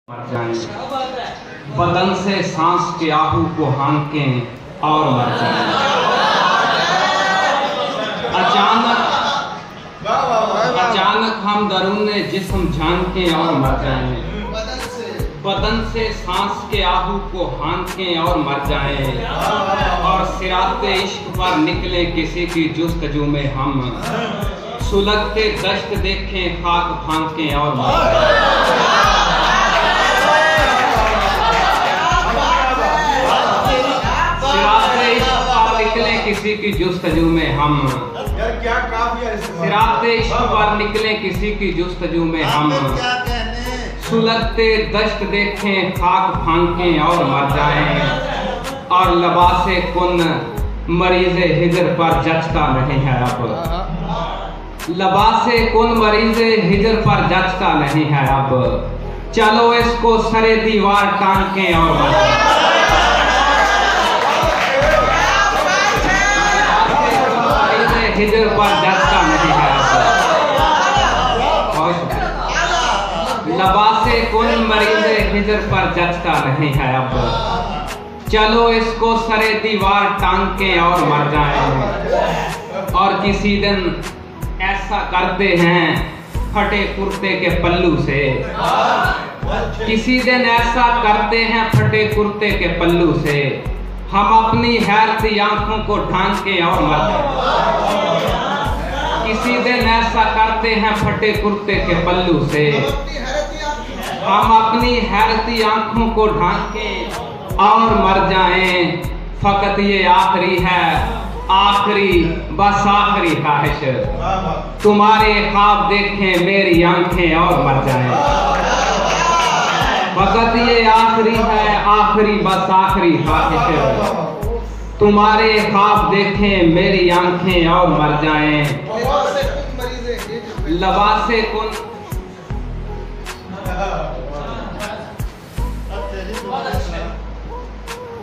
मर जाएं, बदन से सांस के आहू को हांकें और मर जाएं। अचानक हम दरूने जिस्म झांकें और मर जाएं, बदन से सांस के आहू को हांकें और मर जाएं, और सिराते इश्क पर निकले किसी की जुस्तजू में हम सुलगते दश्त देखें खाक फांकें और मर जाएं। किसी की जुस्तजू में हम क्या काफिया सिराते इश्क पर निकले किसी की जुस्तजू में हम सुलगते दश्त देखें खाक फांकें और मर जाएं, और लबासे कुन मरीज़े हिजर पर जचता नहीं है अब, लबासे कुन मरीज़े हिजर पर जचता नहीं है अब, चलो इसको सरे दीवार टांकें और मर जाएं। हिजर पर जचता नहीं है अब, लबासे कुन मरीज़े हिजर पर जचता नहीं है अब, चलो इसको सरे दीवार टांकें और मर जाएं। और किसी दिन ऐसा करते हैं फटे कुर्ते के पल्लू से, किसी दिन ऐसा करते हैं फटे कुर्ते के पल्लू से, हम अपनी हैरती आंखों को ढांके और मर जाएं। किसी दिन ऐसा करते हैं फटे कुर्ते के पल्लू से, हम अपनी हैरती आंखों को ढांके और मर जाएं। फकत ये आखिरी है, आखिरी बस आखिरी ख्वाहिश, तुम्हारे ख्वाब देखें मेरी आंखें और मर जाएं। फकत ये आखिरी है, आखिरी बस आखिरी ख्वाहिश, तुम्हारे ख्वाब देखें मेरी आंखें और मर जाएं। लबासे कुन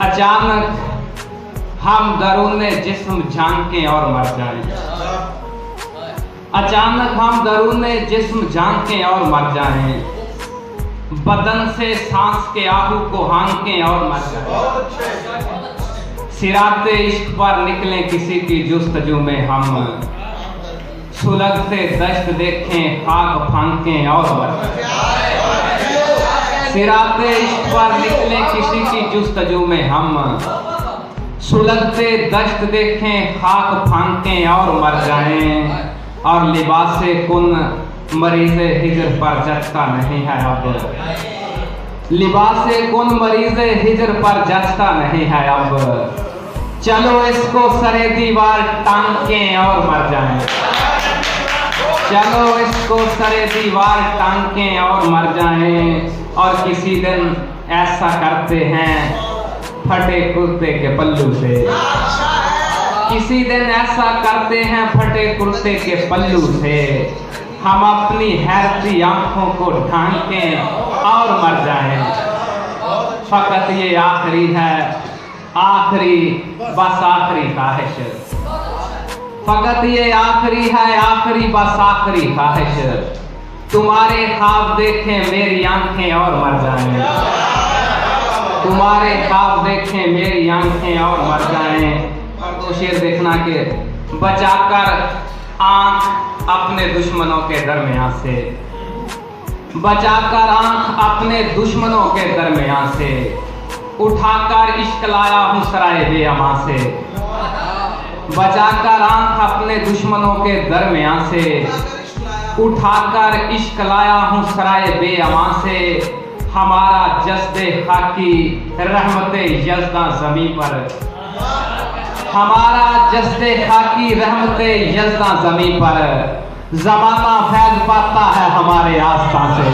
अचानक हम दरूने जिस्म झांकें और मर जाएं, अचानक हम दरूने जिस्म झांकें और मर जाएं, बदन से सांस के आहू को हांकें और मर जाएं, सिराते इश्क पर निकले किसी की जुस्तजू में हम सुलगते दश्त देखें खाक फांकें और मर जाएं, सिराते इश्क पर निकले किसी की जुस्तजू में हम सुलगते दश्त देखें खाक फांकें और मर जाएं, और लिबासे कुन मरीज़े हिजर पर जचता नहीं है अब, लिबासे कुन मरीज़े हिजर पर जचता नहीं है अब, चलो इसको सरे दीवार टांकें और मर जाएं, चलो इसको सरे दीवार टांकें और मर जाएं। और किसी दिन ऐसा करते हैं फटे कुर्ते के पल्लू से, किसी दिन ऐसा करते हैं फटे कुर्ते के पल्लू से, हम अपनी हैरती आंखों को ढांकें और मर जाएं। फकत ये आखिरी है, आखिरी बस आखिरी ख्वाहिश, फकत ये आखिरी है, आखिरी बस आखिरी ख्वाहिश, तुम्हारे ख्वाब देखें मेरी आंखें और मर जाएं, तुम्हारे ख्वाब देखें मेरी आंखें और मर जाएं। और तो शेर देखना के बचाकर आंख अपने दुश्मनों के दरमियान से, बचाकर आंख अपने दुश्मनों के दरमियान से, उठाकर इश्क लाया हूँ सराय बेअमा से, बचाकर आंख अपने दुश्मनों के दरमियान से, उठाकर इश्क लाया हूँ सराय बेअमा से, हमारा जज्बे खाकी रहमते यज़दा ज़मीं पर, हमारा जज्बे खाकी रहमते यज़दा ज़मीं पर, ज़माना फैज़ पाता है हमारे आस्था से।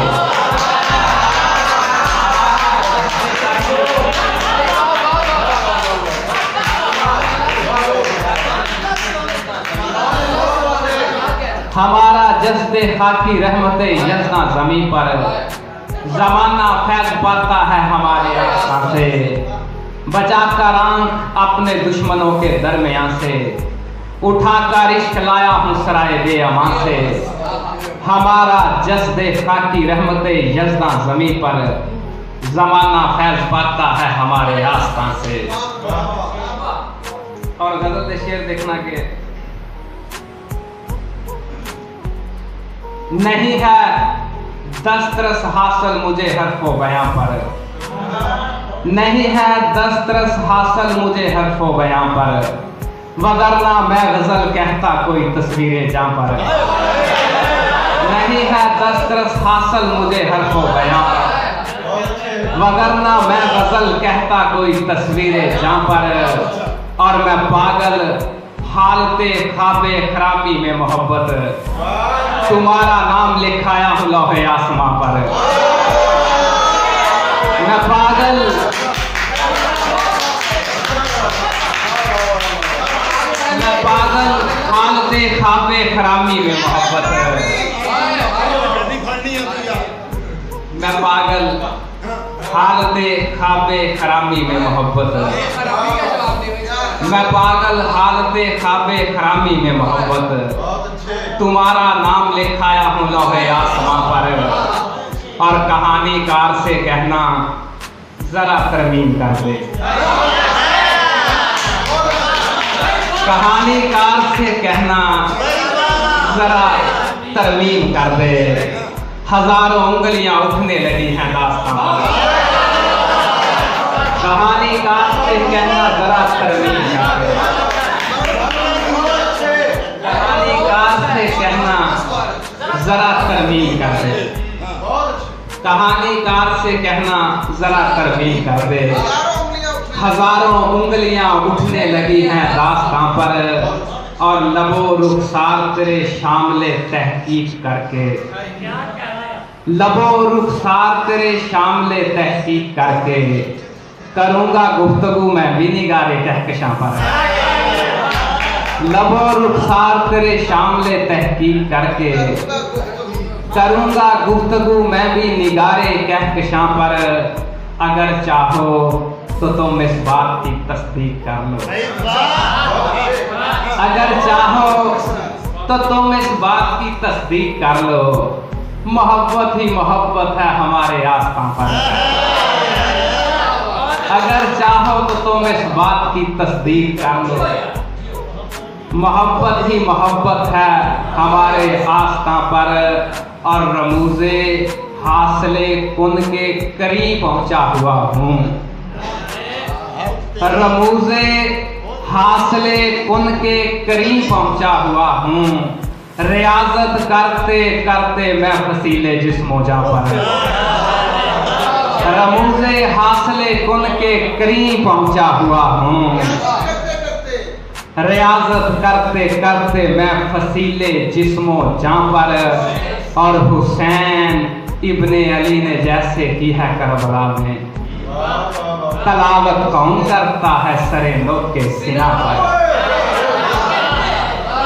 हमारा जज्बे खाकी रहमते यज़दा ज़मीं पर, ज़माना फैज़ पाता है हमारे आस्था से, बचाकर आंख अपने दुश्मनों के दरमियान से, उठाकर इश्क लाया हूँ सराय बेअमा से, हमारा जज्बे खाकी रहमते यज़दा ज़मीं पर, ज़माना फैज़ पाता है हमारे आस्था से। और गज़ल शेर देखना के नहीं है दस्तरस हासिल मुझे हर्फो बयां पर, नहीं है दस्तरस हासिल मुझे हर्फो बयां पर, वगरना मैं गजल कहता कोई तस्वीरें जां पर। नहीं है दस्तरस हासिल मुझे हर्फो बयां पर, वगरना मैं गजल कहता कोई तस्वीरें जां पर। और मैं पागल हालते ख्वाबे खराबी में मोहब्बत, तुम्हारा नाम लिखाया हूँ लौहे आसमां पर। मैं पागल हालते ख्वाबे खराबी में मोहब्बत, मैं पागल हालते ख्वाबे खराबी में मोहब्बत, मैं पागल हालते ख्वाबे खराबी में मोहब्बत, तुम्हारा नाम लिखाया हूँ लौहे आसमां पर। और कहानीकार से कहना जरा तरमीम कर दे, कहानीकार से कहना जरा तरमीम कर दे। हजारों उंगलियां उठने लगी हैं दास्तां पर, कहानीकार से कहना जरा तरमीम कर दे। कहानीकार से कहना जरा तरमीम कर दे, कहानीकार से कहना जरा तरमीम कर दे। हजारों उंगलियां उठने लगी हैं दास्तां पर, और लबो रुखसार तेरे शामले तहकीक करके, लबो रुखसार तेरे शामले तहकीक करके, करूंगा गुफ्तगू मैं भी निगारे कहकशां पर। लबो रुखसार तेरे शामले तहकीक करके, करूंगा गुफ्तगू मैं भी निगारे कहकशां पर। अगर चाहो तो तुम इस बात की तस्दीक कर लो, अगर चाहो तो तुम इस बात की तस्दीक कर लो, मोहब्बत ही मोहब्बत है हमारे आस्था पर। अगर चाहो तो तुम इस बात की तस्दीक कर लो, मोहब्बत ही मोहब्बत है हमारे आस्था पर। और रमूज़े हासिले कुन के करीब पहुंचा हुआ हूँ, रमूज़े हासिले कुन के करीब पहुंचा हुआ हूँ, रियाजत करते करते मैं फसीले जिस्मो जा पर। रमूज़े हासिले कुन के करीब पहुंचा हुआ हूँ, रियाजत करते करते मैं फसीले जिस्मो जा पर। और हुसैन इब्ने अली ने जैसे की है करबला में, तलावत कौन करता है सरे नोक के सिना पर।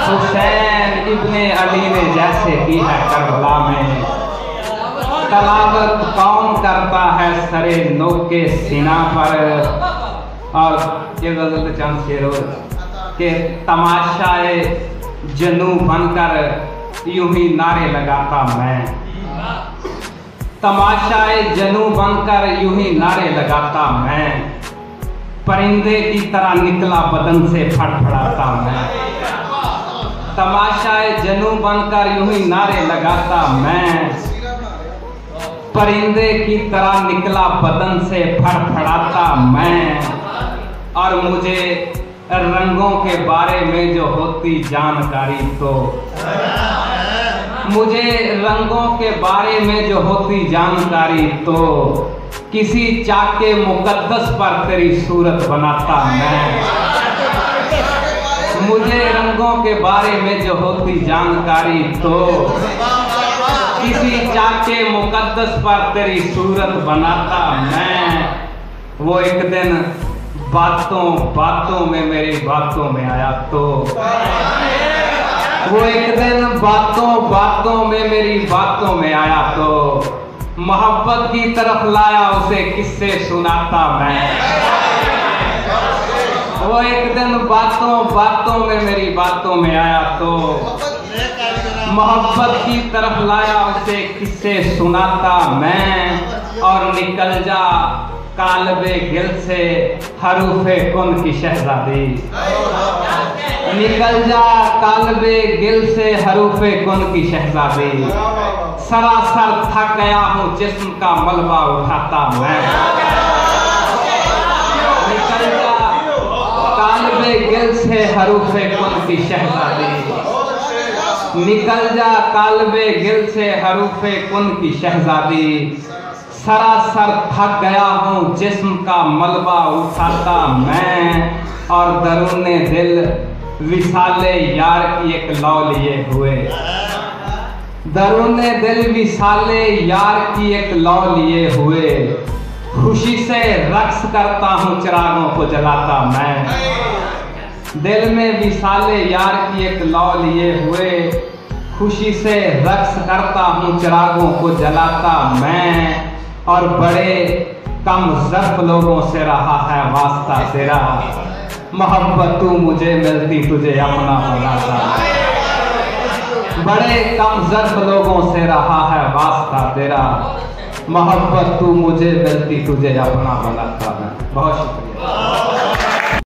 हुसैन इब्ने अली ने जैसे की है करबला में, तलावत कौन करता है सरे नोक के सिना पर। और ये गजल चंद शेर के तमाशाए जनू बनकर यूं ही नारे लगाता मैं, तमाशाए जनू बनकर यूं ही नारे लगाता मैं, परिंदे की तरह निकला बदन से फड़फड़ाता मैं। तमाशाए जनू बनकर यूं ही नारे लगाता मैं, परिंदे की तरह निकला बदन से फड़फड़ाता मैं। और मुझे रंगों के बारे में जो होती जानकारी तो, मुझे रंगों के बारे में जो होती जानकारी तो, किसी चाके मुकद्दस पर तेरी सूरत बनाता मैं। मुझे रंगों के बारे में जो होती जानकारी तो, किसी चाके मुकद्दस पर तेरी सूरत बनाता मैं। वो एक दिन बातों बातों में मेरी बातों में आया तो, वो एक दिन बातों बातों में मेरी बातों में आया तो, मोहब्बत की तरफ लाया उसे किस्से सुनाता मैं। वो एक दिन बातों बातों में मेरी बातों में आया तो, मोहब्बत की तरफ लाया उसे किस्से सुनाता मैं, और निकल जा काल्बे गिल से हरूफे कुन की शहजादी। निकल जा काल्बे गिल से हरूफे कुन की शहजादी। सरासर थक गया हूँ जिस्म का मलबा उठाता मैं। निकल जा काल्बे गिल से हरूफे कुन की शहजादी। निकल जा काल्बे गिल से हरूफे कुन की शहजादी। सरासर थक गया हूँ जिस्म का मलबा उठाता मैं, और दरूने दिल विसाले यार की एक लौ लिए हुए। दरूने दिल विसाले यार की एक लौ लिए हुए। खुशी से रक्स करता हूँ चिरागों को जलाता मैं। दिल में विसाले यार की एक लौ लिए हुए। खुशी से रक्स करता हूँ चिरागों को जलाता मैं, और बड़े कम ज़र्फ लोगों से रहा है वास्ता तेरा। मोहब्बत तू मुझे मिलती तुझे अपना बनाता। बड़े कम ज़र्फ लोगों से रहा है वास्ता तेरा। मोहब्बत तू मुझे मिलती तुझे अपना बनाता मैं। बहुत शुक्रिया।